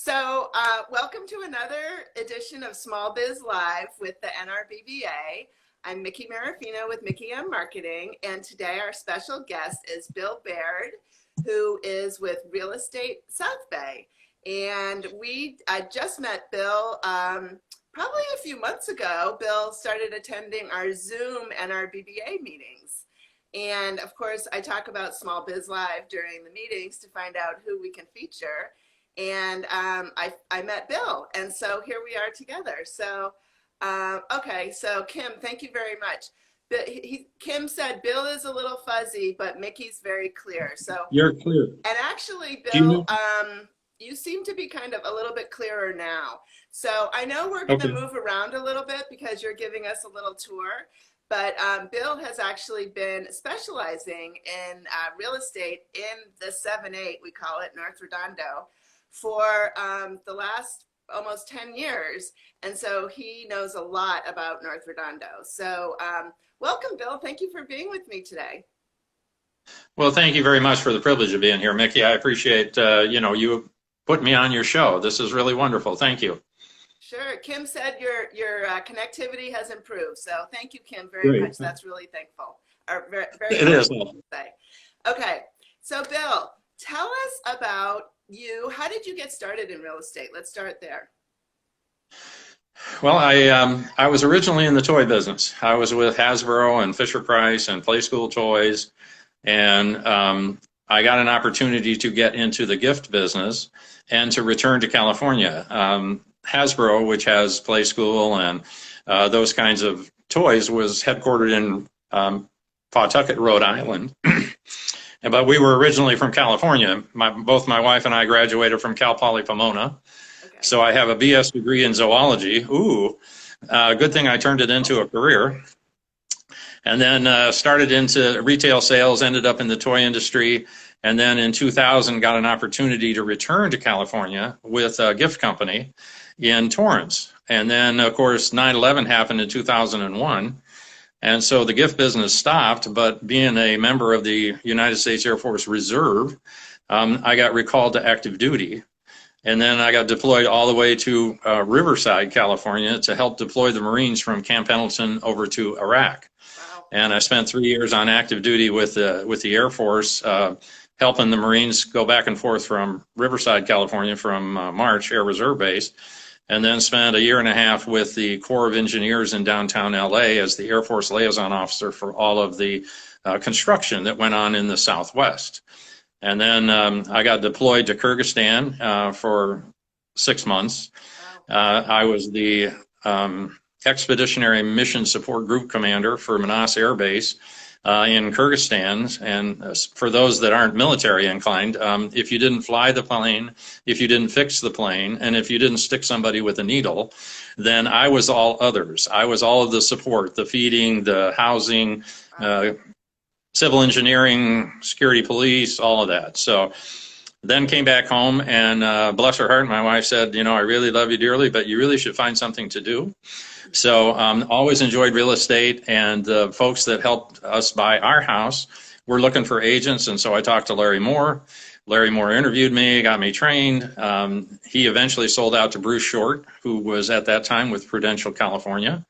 Welcome to another edition of Small Biz Live with the NRBAA. I'm Mickey Marafino with Mickey M Marketing, and today our special guest is Bill Baird, who is with Real Estate South Bay. And I just met Bill probably a few months ago. Bill started attending our Zoom NRBAA meetings. And of course, I talk about Small Biz Live during the meetings to find out who we can feature. And I met Bill, and so here we are together. So, okay, so Kim, thank you very much. Kim said Bill is a little fuzzy, but Mickey's very clear. So you're clear. And actually, Bill, you seem to be kind of a little bit clearer now. So I know we're going to move around a little bit because you're giving us a little tour. But Bill has actually been specializing in real estate in the 7-8, we call it, North Redondo, for the last almost 10 years. And so he knows a lot about North Redondo. So welcome, Bill. Thank you for being with me today. Well, thank you very much for the privilege of being here, Mickey. I appreciate, you put me on your show. This is really wonderful. Thank you. Sure. Kim said your connectivity has improved. So thank you, Kim, very much. That's really thankful. Or very it is. To say. Okay. So Bill, tell us about you. How did you get started in real estate? Let's start there. Well, I was originally in the toy business. I was with Hasbro and Fisher-Price and Play School Toys, and I got an opportunity to get into the gift business and to return to California. Hasbro, which has Play School and those kinds of toys, was headquartered in Pawtucket, Rhode Island. But we were originally from California. Both my wife and I graduated from Cal Poly Pomona. Okay. So I have a BS degree in zoology. Ooh, good thing I turned it into a career. And then started into retail sales, ended up in the toy industry. And then in 2000, got an opportunity to return to California with a gift company in Torrance. And then, of course, 9/11 happened in 2001. And so the gift business stopped, but being a member of the United States Air Force Reserve, I got recalled to active duty. And then I got deployed all the way to Riverside, California, to help deploy the Marines from Camp Pendleton over to Iraq. Wow. And I spent 3 years on active duty with the Air Force, helping the Marines go back and forth from Riverside, California, from March Air Reserve Base. And then spent a year and a half with the Corps of Engineers in downtown LA as the Air Force liaison officer for all of the construction that went on in the Southwest. And then I got deployed to Kyrgyzstan for 6 months. I was the Expeditionary Mission Support Group Commander for Manas Air Base in Kyrgyzstan. And for those that aren't military inclined, if you didn't fly the plane, if you didn't fix the plane, and if you didn't stick somebody with a needle, then I was all others. I was all of the support, the feeding, the housing, civil engineering, security police, all of that. So then came back home, and bless her heart, my wife said, I really love you dearly, but you really should find something to do. So always enjoyed real estate, and the folks that helped us buy our house were looking for agents, and so I talked to Larry Moore. Larry Moore interviewed me, got me trained. He eventually sold out to Bruce Short, who was at that time with Prudential California.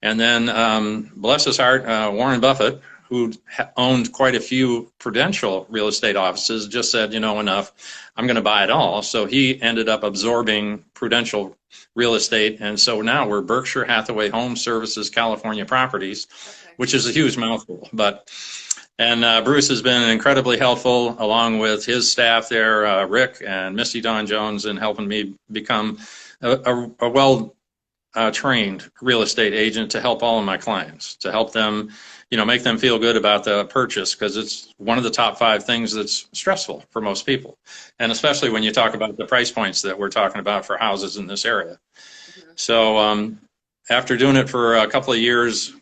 And then, bless his heart, Warren Buffett, who owned quite a few Prudential real estate offices, just said, enough, I'm going to buy it all. So he ended up absorbing Prudential real estate. And so now we're Berkshire Hathaway Home Services California Properties, which is a huge mouthful. And Bruce has been incredibly helpful, along with his staff there, Rick and Misty Dawn Jones, in helping me become a well-trained real estate agent to help all of my clients, to help them make them feel good about the purchase, because it's one of the top 5 things that's stressful for most people. And especially when you talk about the price points that we're talking about for houses in this area. Mm-hmm. So after doing it for a couple of years,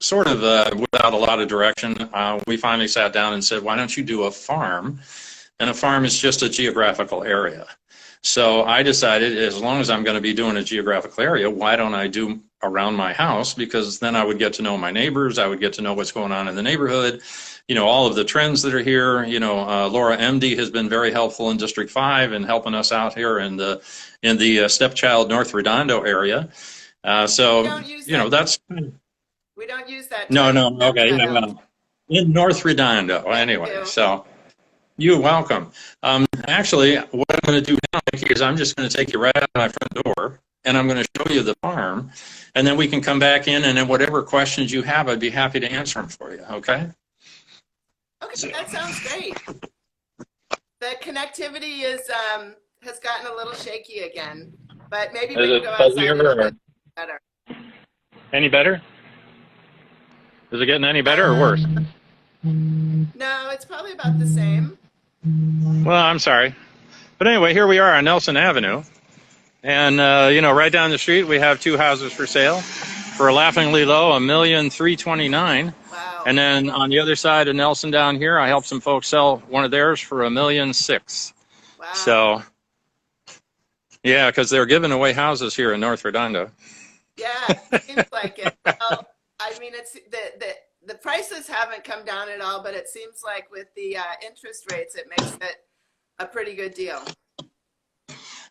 sort of without a lot of direction, we finally sat down and said, why don't you do a farm? And a farm is just a geographical area. So I decided, as long as I'm going to be doing a geographical area, why don't I do around my house? Because then I would get to know my neighbors, I would get to know what's going on in the neighborhood, all of the trends that are here. Laura MD has been very helpful in District 5 and helping us out here in the stepchild North Redondo area. We don't use that. That's We don't use that no, term. no, okay, yeah, well, in North Redondo Thank anyway. you. So you're welcome. Actually, what I'm going to do now is I'm just going to take you right out my front door, and I'm going to show you the farm, and then we can come back in, and then whatever questions you have, I'd be happy to answer them for you. Okay? Okay, that sounds great. The connectivity has gotten a little shaky again, but maybe we can go outside a little bit better. Any better? Is it getting any better or worse? No, it's probably about the same. Well, I'm sorry. But anyway, here we are on Nelson Avenue. And, right down the street, we have 2 houses for sale for a laughingly low, $1,329,000. Wow. And then on the other side of Nelson down here, I helped some folks sell one of theirs for $1,600,000. Wow. So, yeah, because they're giving away houses here in North Redondo. Yeah, it seems like it. Well, I mean, it's the prices haven't come down at all, but it seems like with the interest rates, it makes it a pretty good deal.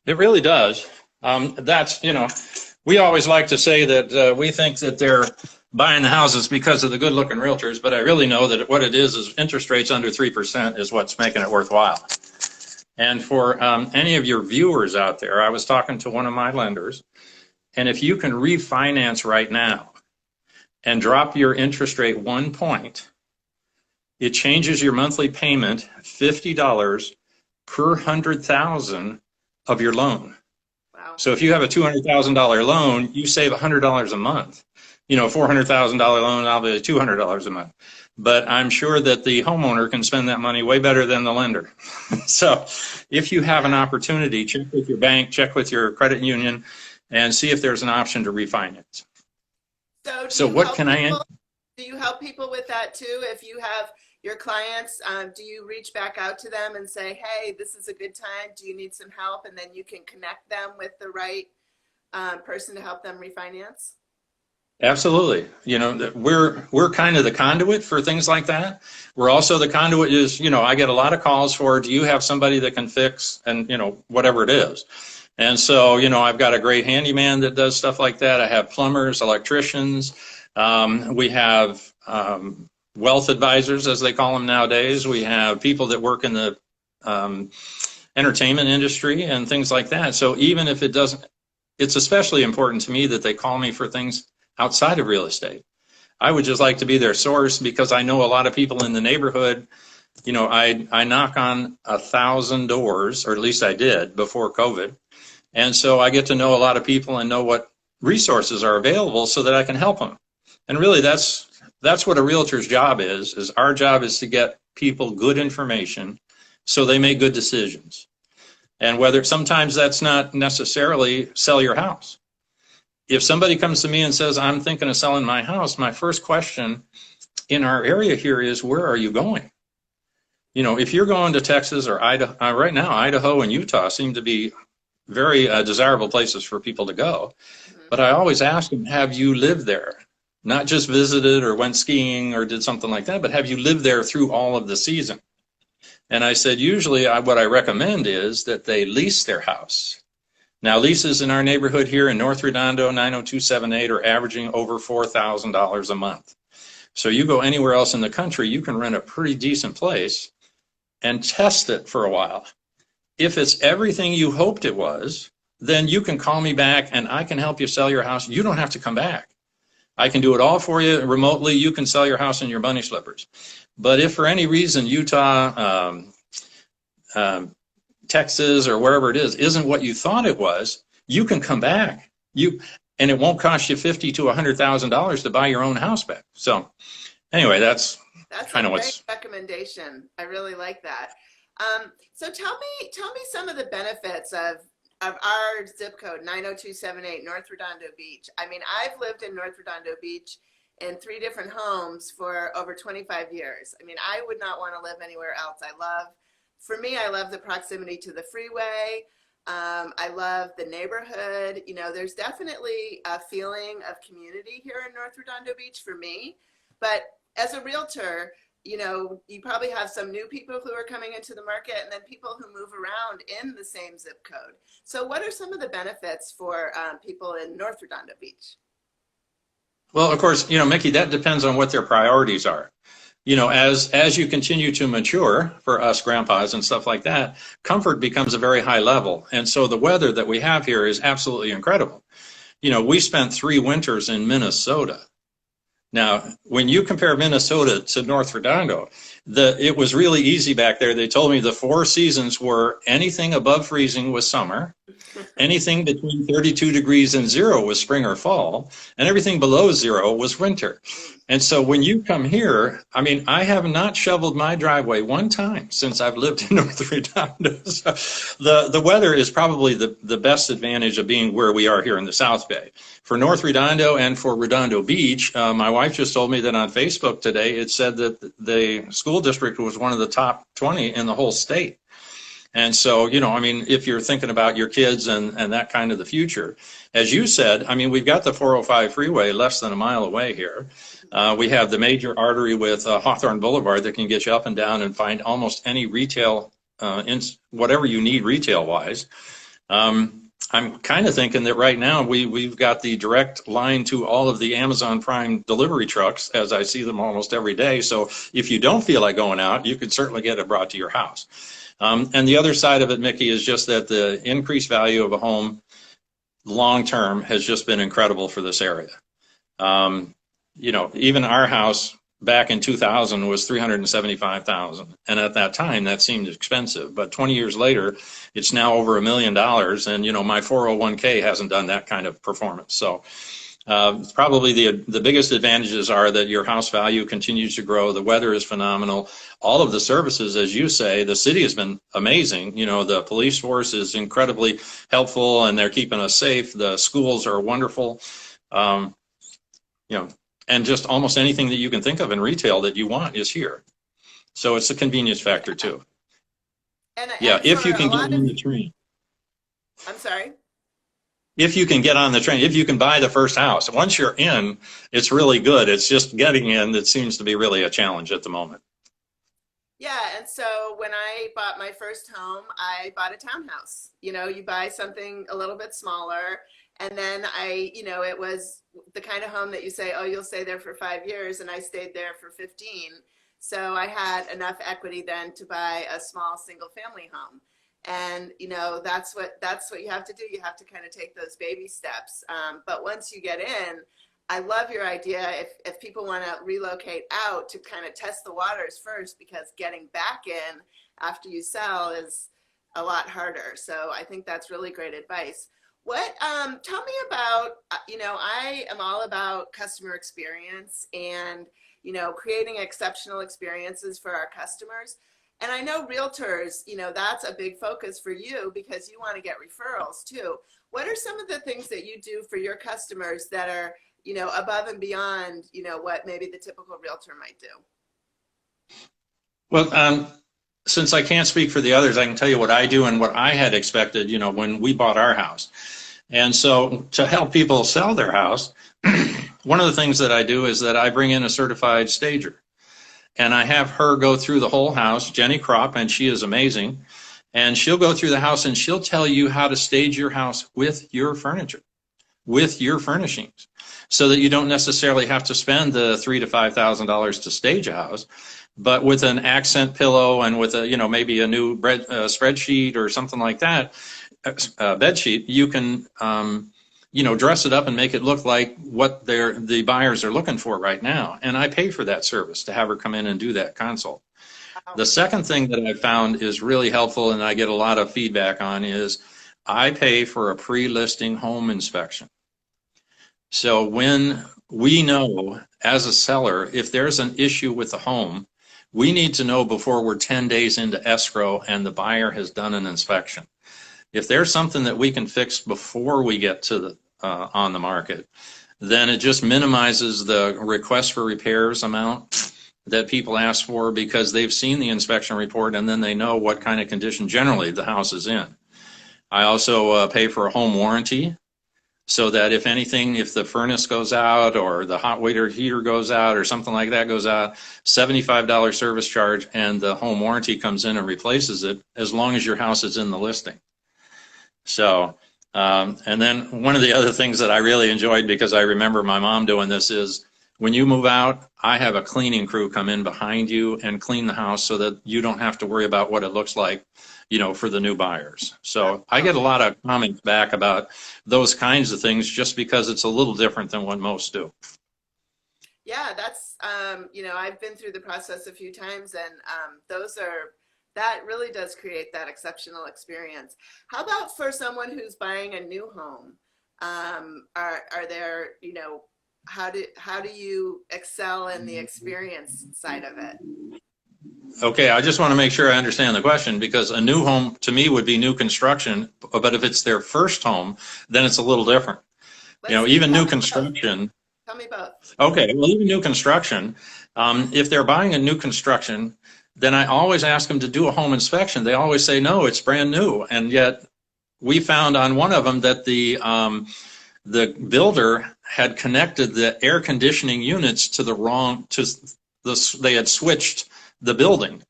It really does. We always like to say that we think that they're buying the houses because of the good-looking realtors, but I really know that what it is interest rates under 3% is what's making it worthwhile. And for any of your viewers out there, I was talking to one of my lenders, and if you can refinance right now and drop your interest rate 1 point, it changes your monthly payment $50 per 100,000 of your loan. Wow. So if you have a $200,000 loan, you save $100 a month. $400,000 loan, obviously $200 a month. But I'm sure that the homeowner can spend that money way better than the lender. So if you have an opportunity, check with your bank, check with your credit union, and see if there's an option to refinance. So what can I? Do you help people with that too? If you have your clients, do you reach back out to them and say, hey, this is a good time, do you need some help? And then you can connect them with the right person to help them refinance? Absolutely. We're kind of the conduit for things like that. We're also the conduit is, I get a lot of calls for, do you have somebody that can fix, and whatever it is. And so, I've got a great handyman that does stuff like that. I have plumbers, electricians. We have wealth advisors, as they call them nowadays. We have people that work in the entertainment industry and things like that. So even if it doesn't, it's especially important to me that they call me for things outside of real estate. I would just like to be their source because I know a lot of people in the neighborhood. I knock on 1,000 doors, or at least I did before COVID. And so I get to know a lot of people and know what resources are available so that I can help them. And really that's what a realtor's job is our job is to get people good information so they make good decisions. And whether sometimes that's not necessarily sell your house. If somebody comes to me and says, I'm thinking of selling my house, my first question in our area here is, where are you going? If you're going to Texas or Idaho, right now, Idaho and Utah seem to be very desirable places for people to go. But I always ask them, have you lived there? Not just visited or went skiing or did something like that, but have you lived there through all of the season? And I said, usually what I recommend is that they lease their house. Now, leases in our neighborhood here in North Redondo, 90278, are averaging over $4,000 a month. So you go anywhere else in the country, you can rent a pretty decent place and test it for a while. If it's everything you hoped it was, then you can call me back and I can help you sell your house. You don't have to come back. I can do it all for you remotely. You can sell your house in your bunny slippers. But if for any reason Utah, Texas, or wherever it is, isn't what you thought it was, you can come back. And it won't cost you $50,000 to $100,000 to buy your own house back. So anyway, that's kind of what's a great recommendation. I really like that. So tell me some of the benefits of our zip code 90278 North Redondo Beach. I mean, I've lived in North Redondo Beach in 3 different homes for over 25 years. I mean, I would not want to live anywhere else. For me, I love the proximity to the freeway. I love the neighborhood. There's definitely a feeling of community here in North Redondo Beach for me. But as a realtor, you know, you probably have some new people who are coming into the market and then people who move around in the same zip code. So what are some of the benefits for people in North Redondo Beach? Well, of course, Mickey, that depends on what their priorities are. As you continue to mature, for us grandpas and stuff like that, comfort becomes a very high level. And so the weather that we have here is absolutely incredible. We spent 3 winters in Minnesota. Now, when you compare Minnesota to North Redondo, it was really easy back there. They told me the 4 seasons were anything above freezing was summer, anything between 32 degrees and 0 was spring or fall, and everything below 0 was winter. And so when you come here, I mean, I have not shoveled my driveway one time since I've lived in North Redondo. So the weather is probably the best advantage of being where we are here in the South Bay. For North Redondo and for Redondo Beach, my wife just told me that on Facebook today, it said that the school district was one of the top 20 in the whole state. And so, I mean, if you're thinking about your kids and that kind of the future, as you said, I mean, we've got the 405 freeway less than a mile away here. We have the major artery with Hawthorne Boulevard that can get you up and down and find almost any retail, whatever you need retail-wise. I'm kind of thinking that right now we've got the direct line to all of the Amazon Prime delivery trucks, as I see them almost every day. So if you don't feel like going out, you could certainly get it brought to your house. And the other side of it, Mickey, is just that the increased value of a home long-term has just been incredible for this area. Even our house back in 2000 was $375,000. And at that time, that seemed expensive. But 20 years later, it's now over $1 million. And, my 401k hasn't done that kind of performance. So probably the biggest advantages are that your house value continues to grow. The weather is phenomenal. All of the services, as you say, the city has been amazing. The police force is incredibly helpful and they're keeping us safe. The schools are wonderful. And just almost anything that you can think of in retail that you want is here. So it's a convenience factor too. If you can get on the train. I'm sorry? If you can get on the train, if you can buy the first house. Once you're in, it's really good. It's just getting in that seems to be really a challenge at the moment. Yeah, and so when I bought my first home, I bought a townhouse. You buy something a little bit smaller, and then it was the kind of home that you say, oh, you'll stay there for 5 years, and I stayed there for 15. So I had enough equity then to buy a small single-family home. And that's what you have to do. You have to kind of take those baby steps. But once you get in, I love your idea if people want to relocate out to kind of test the waters first, because getting back in after you sell is a lot harder. So I think that's really great advice. Tell me about, I am all about customer experience and, creating exceptional experiences for our customers. And I know realtors, that's a big focus for you because you want to get referrals too. What are some of the things that you do for your customers that are, above and beyond, what maybe the typical realtor might do? Well, since I can't speak for the others, I can tell you what I do and what I had expected, when we bought our house. And so to help people sell their house, one of the things that I do is that I bring in a certified stager. And I have her go through the whole house, Jenny Kropp, and she is amazing. And she'll go through the house and she'll tell you how to stage your house with your furniture, with your furnishings, so that you don't necessarily have to spend the $3,000 to $5,000 to stage a house. But with an accent pillow and with a, maybe a new spreadsheet or something like that, bed sheet, you can, dress it up and make it look like what the buyers are looking for right now. And I pay for that service to have her come in and do that consult. The second thing that I found is really helpful and I get a lot of feedback on is I pay for a pre-listing home inspection. So when we know as a seller, if there's an issue with the home, we need to know before we're 10 days into escrow and the buyer has done an inspection. If there's something that we can fix before we get to the on the market, then it just minimizes the request for repairs amount that people ask for because they've seen the inspection report and then they know what kind of condition generally the house is in. I also pay for a home warranty. so that if anything, if the furnace goes out or the hot water heater goes out or something like that goes out, $75 service charge, and the home warranty comes in and replaces it as long as your house is in the listing. So, and then one of the other things that I really enjoyed, because I remember my mom doing this, is when you move out, I have a cleaning crew come in behind you and clean the house so that you don't have to worry about what it looks like, for the new buyers. So I get a lot of comments back about those kinds of things just because it's a little different than what most do. Yeah, that's, I've been through the process a few times, and that really does create that exceptional experience. How about for someone who's buying a new home? Are there, how do you excel in the experience side of it? Okay, I just want to make sure I understand the question, because a new home to me would be new construction, but if it's their first home, then it's a little different. Even new construction. Tell me both. Okay, well, even new construction, if they're buying a new construction, then I always ask them to do a home inspection. They always say, no, it's brand new. And yet we found on one of them that the builder had connected the air conditioning units to they had switched the building.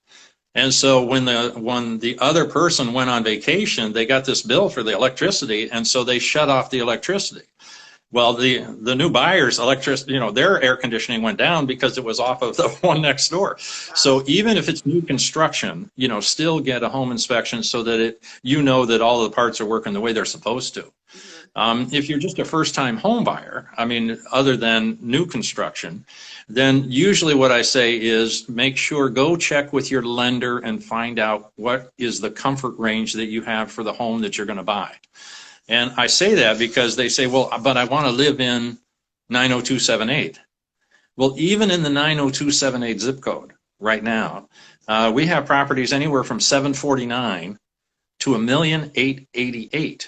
And so when the other person went on vacation, they got this bill for the electricity, and so they shut off the electricity. Well, the new buyers' electricity, their air conditioning went down because it was off of the one next door. Wow. So even if it's new construction, still get a home inspection so that that all the parts are working the way they're supposed to. Mm-hmm. If you're just a first-time home buyer, other than new construction, then usually what I say is go check with your lender and find out what is the comfort range that you have for the home that you're going to buy. And I say that because they say, well, but I want to live in 90278. Well, even in the 90278 zip code right now, we have properties anywhere from 749 to 1,888,000.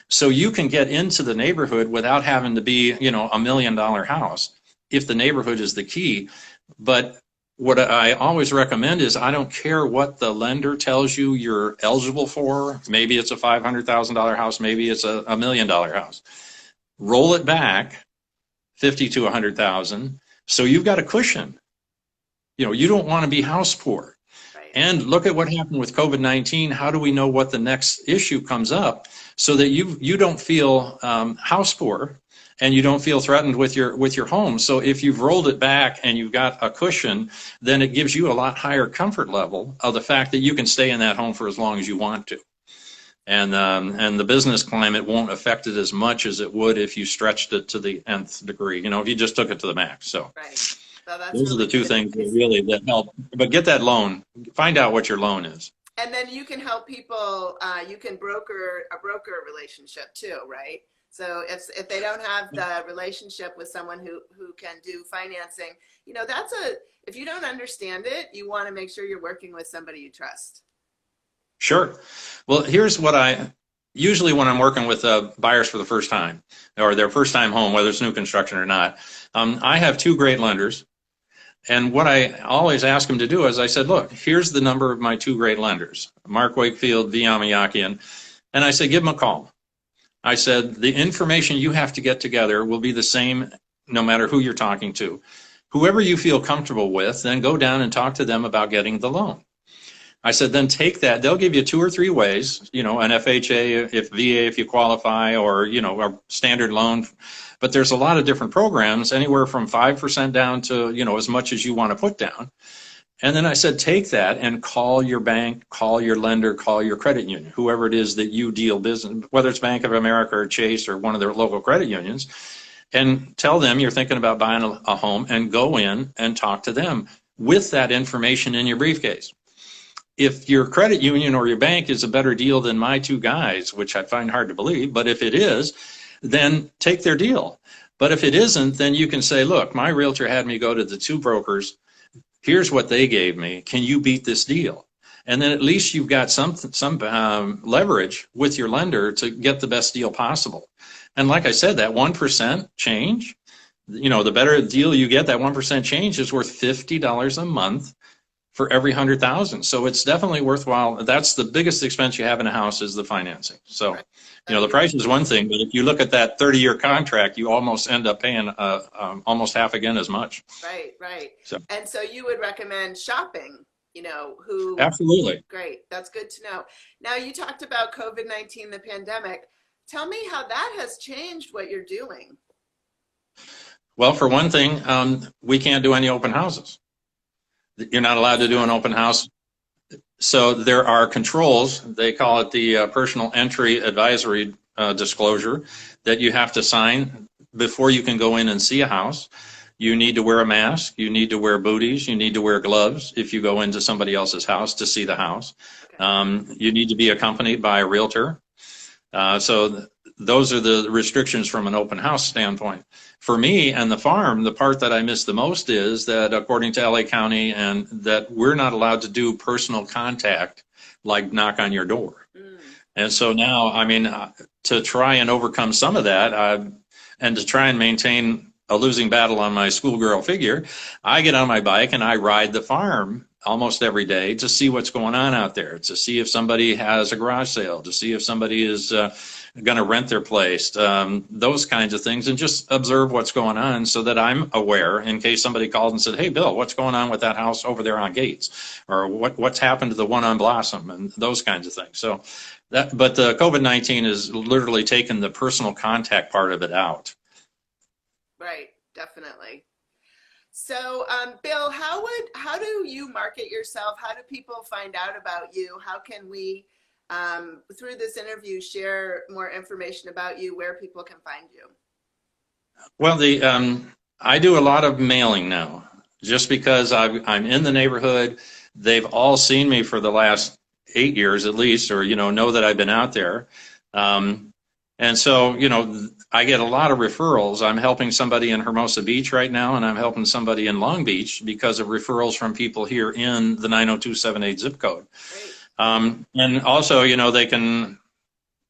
So you can get into the neighborhood without having to be, a $1 million house if the neighborhood is the key. But what I always recommend is, I don't care what the lender tells you you're eligible for. Maybe it's a $500,000 house, maybe it's a $1 million house. Roll it back 50 to 100,000. So you've got a cushion. You don't want to be house poor. Right. And look at what happened with COVID-19. How do we know what the next issue comes up so that you don't feel house poor and you don't feel threatened with your home? So if you've rolled it back and you've got a cushion, then it gives you a lot higher comfort level of the fact that you can stay in that home for as long as you want to. And the business climate won't affect it as much as it would if you stretched it to the nth degree, if you just took it to the max. So, right. So those are the two things that help. But get that loan. Find out what your loan is. And then you can help people. You can broker a broker relationship too, right? So if they don't have the relationship with someone who can do financing, if you don't understand it, you want to make sure you're working with somebody you trust. Sure. Well, here's what usually when I'm working with buyers for the first time or their first time home, whether it's new construction or not, I have two great lenders. And what I always ask them to do is I said, look, here's the number of my two great lenders, Mark Wakefield, V. Amiakian, and I said, give them a call. I said, the information you have to get together will be the same no matter who you're talking to. Whoever you feel comfortable with, then go down and talk to them about getting the loan. I said, then take that. They'll give you 2 or 3 ways, an FHA, if VA, if you qualify, or, a standard loan. But there's a lot of different programs, anywhere from 5% down to, as much as you want to put down. And then I said, take that and call your bank, call your lender, call your credit union, whoever it is that you deal business, whether it's Bank of America or Chase or one of their local credit unions, and tell them you're thinking about buying a home, and go in and talk to them with that information in your briefcase. If your credit union or your bank is a better deal than my two guys, which I find hard to believe, but if it is, then take their deal. But if it isn't, then you can say, look, my realtor had me go to the 2 brokers. Here's what they gave me. Can you beat this deal? And then at least you've got some leverage with your lender to get the best deal possible. And like I said, that 1% change, the better deal you get, that 1% change is worth $50 a month for every 100,000. So it's definitely worthwhile. That's the biggest expense you have in a house, is the financing. So You know, the price is one thing, but if you look at that 30-year contract, you almost end up paying almost half again as much. Right, right. So, And so you would recommend shopping, who, absolutely. great. That's good to know. Now you talked about COVID-19, the pandemic. Tell me how that has changed what you're doing. Well, for one thing, we can't do any open houses. You're not allowed to do an open house. So there are controls. They call it the personal entry advisory disclosure that you have to sign before you can go in and see a house. You need to wear a mask. You need to wear booties. You need to wear gloves if you go into somebody else's house to see the house. Okay. You need to be accompanied by a realtor. Those are the restrictions from an open house standpoint. For me and the farm, the part that I miss the most is that according to LA County, and that we're not allowed to do personal contact, like knock on your door. Mm. And so now, I mean, to try and overcome some of that, and to try and maintain a losing battle on my schoolgirl figure, I get on my bike and I ride the farm almost every day to see what's going on out there, to see if somebody has a garage sale, to see if somebody is going to rent their place, those kinds of things, and just observe what's going on so that I'm aware in case somebody called and said, hey, Bill, what's going on with that house over there on Gates? Or what's happened to the one on Blossom, and those kinds of things. So but the COVID-19 has literally taken the personal contact part of it out. Right, definitely. So, Bill, how do you market yourself? How do people find out about you? How can we, through this interview, share more information about you, where people can find you? Well, I do a lot of mailing now, just because I'm in the neighborhood. They've all seen me for the last 8 years at least, or know that I've been out there. And so, I get a lot of referrals. I'm helping somebody in Hermosa Beach right now, and I'm helping somebody in Long Beach because of referrals from people here in the 90278 zip code. Great. And also, they can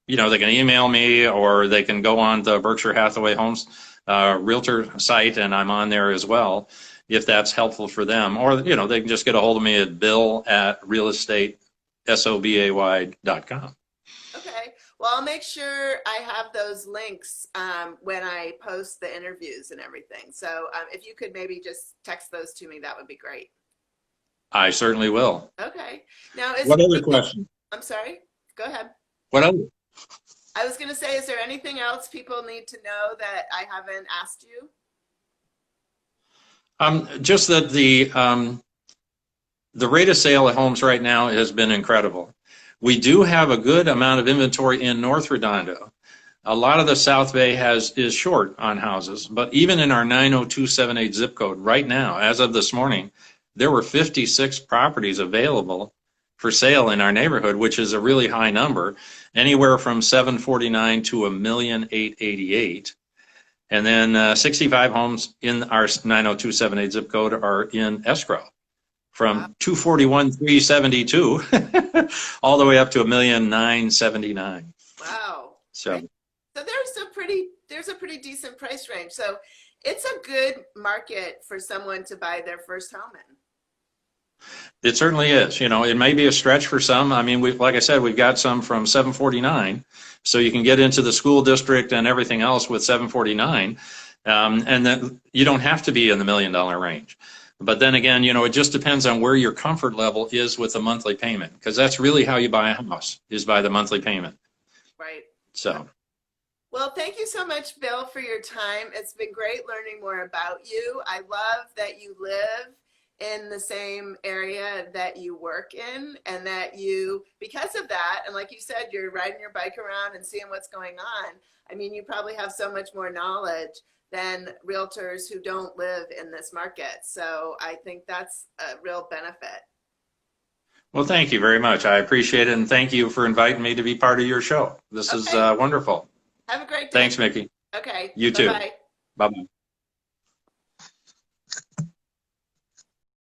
email me, or they can go on the Berkshire Hathaway Homes realtor site, and I'm on there as well, if that's helpful for them. Or, they can just get a hold of me at bill@realestatesobay.com. Okay. Well, I'll make sure I have those links when I post the interviews and everything. So if you could maybe just text those to me, that would be great. I certainly will. Okay. Now, What other question? I'm sorry. Go ahead. What other? I was going to say, is there anything else people need to know that I haven't asked you? Just that the rate of sale at homes right now has been incredible. We do have a good amount of inventory in North Redondo. A lot of the South Bay is short on houses, but even in our 90278 zip code right now, as of this morning, there were 56 properties available for sale in our neighborhood, which is a really high number, anywhere from 749 to 1,888,000. And then 65 homes in our 90278 zip code are in escrow, from 241,372 all the way up to 1,979,000. Wow. So there's a pretty decent price range. So it's a good market for someone to buy their first home in. It certainly is. It may be a stretch for some. I mean, like I said, we've got some from 749, so you can get into the school district and everything else with 749, and then you don't have to be in the $1 million range. But then again, it just depends on where your comfort level is with the monthly payment, because that's really how you buy a house, is by the monthly payment. Right. So. Well, thank you so much, Bill, for your time. It's been great learning more about you. I love that you live in the same area that you work in, and that you, because of that, and like you said, you're riding your bike around and seeing what's going on. I mean, you probably have so much more knowledge than realtors who don't live in this market. So I think that's a real benefit. Well, thank you very much. I appreciate it, and thank you for inviting me to be part of your show. This is wonderful. Have a great day. Thanks, Mickey. Okay. You too. Bye-bye. Bye-bye.